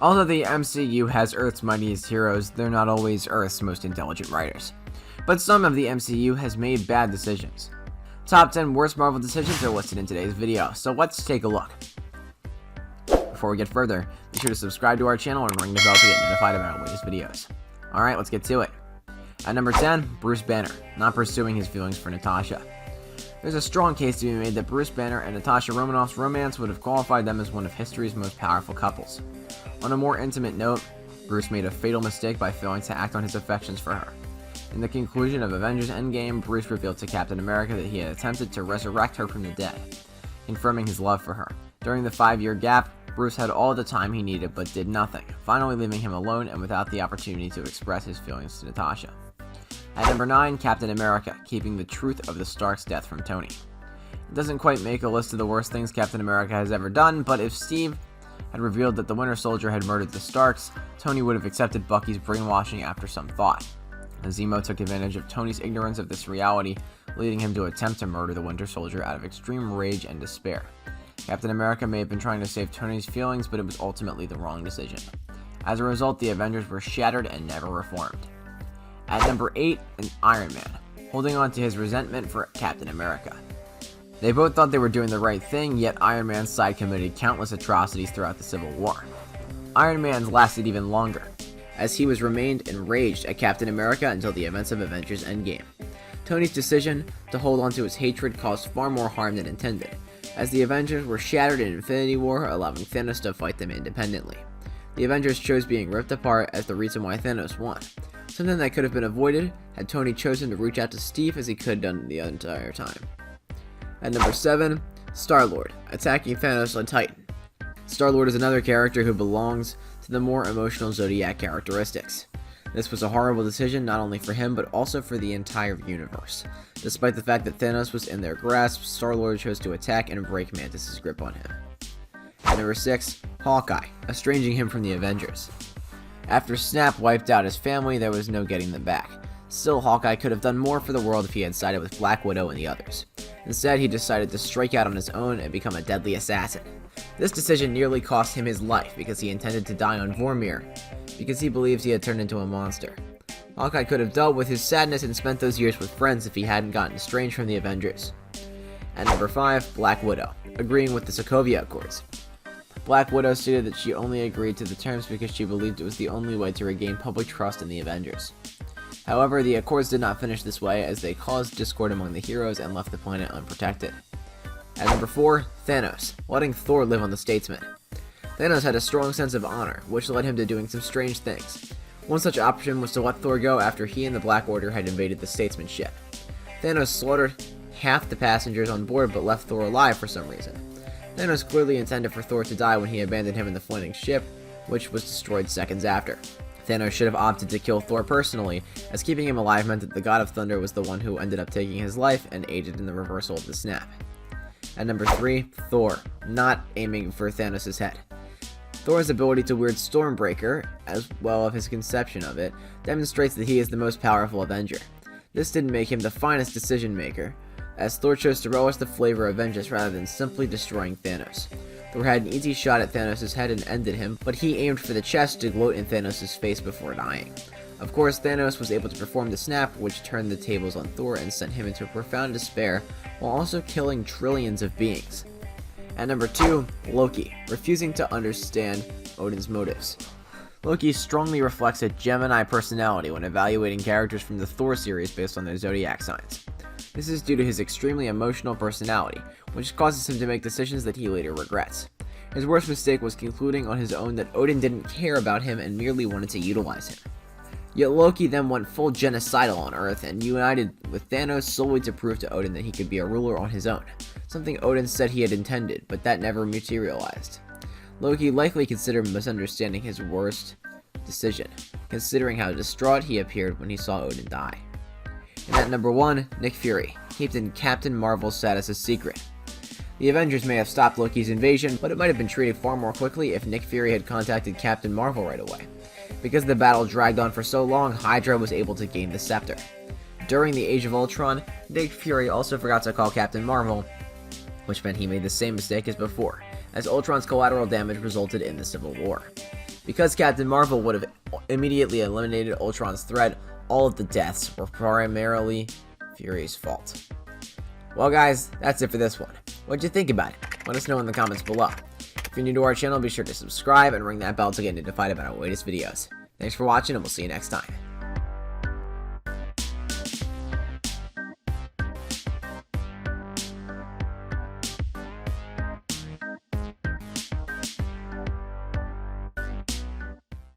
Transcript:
Although the MCU has Earth's mightiest heroes, they're not always Earth's most intelligent writers. But some of the MCU has made bad decisions. Top 10 worst Marvel decisions are listed in today's video, so let's take a look. Before we get further, be sure to subscribe to our channel and ring the bell to get notified about our latest videos. Alright, let's get to it. At number 10, Bruce Banner, not pursuing his feelings for Natasha. There's a strong case to be made that Bruce Banner and Natasha Romanoff's romance would have qualified them as one of history's most powerful couples. On a more intimate note, Bruce made a fatal mistake by failing to act on his affections for her. In the conclusion of Avengers Endgame, Bruce revealed to Captain America that he had attempted to resurrect her from the dead, confirming his love for her. During the 5-year gap, Bruce had all the time he needed but did nothing, finally leaving him alone and without the opportunity to express his feelings to Natasha. At number 9, Captain America, keeping the truth of the Stark's death from Tony. It doesn't quite make a list of the worst things Captain America has ever done, but if Steve had revealed that the Winter Soldier had murdered the Starks, Tony would have accepted Bucky's brainwashing after some thought. Zemo took advantage of Tony's ignorance of this reality, leading him to attempt to murder the Winter Soldier out of extreme rage and despair. Captain America may have been trying to save Tony's feelings, but it was ultimately the wrong decision. As a result, the Avengers were shattered and never reformed. At number 8, Iron Man, holding on to his resentment for Captain America. They both thought they were doing the right thing, yet Iron Man's side committed countless atrocities throughout the Civil War. Iron Man's lasted even longer, as he remained enraged at Captain America until the events of Avengers Endgame. Tony's decision to hold on to his hatred caused far more harm than intended, as the Avengers were shattered in Infinity War, allowing Thanos to fight them independently. The Avengers chose being ripped apart as the reason why Thanos won, something that could have been avoided had Tony chosen to reach out to Steve as he could have done the entire time. At number 7, Star-Lord, attacking Thanos on Titan. Star-Lord is another character who belongs to the more emotional Zodiac characteristics. This was a horrible decision not only for him but also for the entire universe. Despite the fact that Thanos was in their grasp, Star-Lord chose to attack and break Mantis' grip on him. At number 6, Hawkeye, estranging him from the Avengers. After Snap wiped out his family, there was no getting them back. Still, Hawkeye could have done more for the world if he had sided with Black Widow and the others. Instead, he decided to strike out on his own and become a deadly assassin. This decision nearly cost him his life because he intended to die on Vormir, because he believes he had turned into a monster. Hawkeye could have dealt with his sadness and spent those years with friends if he hadn't gotten estranged from the Avengers. At number 5, Black Widow, agreeing with the Sokovia Accords. Black Widow stated that she only agreed to the terms because she believed it was the only way to regain public trust in the Avengers. However, the Accords did not finish this way as they caused discord among the heroes and left the planet unprotected. At number 4, Thanos, letting Thor live on the Statesman. Thanos had a strong sense of honor, which led him to doing some strange things. One such option was to let Thor go after he and the Black Order had invaded the Statesman ship. Thanos slaughtered half the passengers on board but left Thor alive for some reason. Thanos clearly intended for Thor to die when he abandoned him in the floating ship, which was destroyed seconds after. Thanos should have opted to kill Thor personally, as keeping him alive meant that the God of Thunder was the one who ended up taking his life and aided in the reversal of the snap. At number 3, Thor, not aiming for Thanos' head. Thor's ability to wield Stormbreaker, as well as his conception of it, demonstrates that he is the most powerful Avenger. This didn't make him the finest decision maker, as Thor chose to relish the flavor of vengeance rather than simply destroying Thanos. Thor had an easy shot at Thanos' head and ended him, but he aimed for the chest to gloat in Thanos' face before dying. Of course, Thanos was able to perform the snap, which turned the tables on Thor and sent him into profound despair, while also killing trillions of beings. At number 2, Loki, refusing to understand Odin's motives. Loki strongly reflects a Gemini personality when evaluating characters from the Thor series based on their zodiac signs. This is due to his extremely emotional personality, which causes him to make decisions that he later regrets. His worst mistake was concluding on his own that Odin didn't care about him and merely wanted to utilize him. Yet Loki then went full genocidal on Earth and united with Thanos solely to prove to Odin that he could be a ruler on his own, something Odin said he had intended, but that never materialized. Loki likely considered misunderstanding his worst decision, considering how distraught he appeared when he saw Odin die. And at number 1, Nick Fury, keeping Captain Marvel's status a secret. The Avengers may have stopped Loki's invasion, but it might have been treated far more quickly if Nick Fury had contacted Captain Marvel right away. Because the battle dragged on for so long, Hydra was able to gain the scepter. During the Age of Ultron, Nick Fury also forgot to call Captain Marvel, which meant he made the same mistake as before, as Ultron's collateral damage resulted in the Civil War. Because Captain Marvel would have immediately eliminated Ultron's threat, all of the deaths were primarily Fury's fault. Well guys, that's it for this one. What'd you think about it? Let us know in the comments below. If you're new to our channel, be sure to subscribe and ring that bell to get notified about our latest videos. Thanks for watching, and we'll see you next time.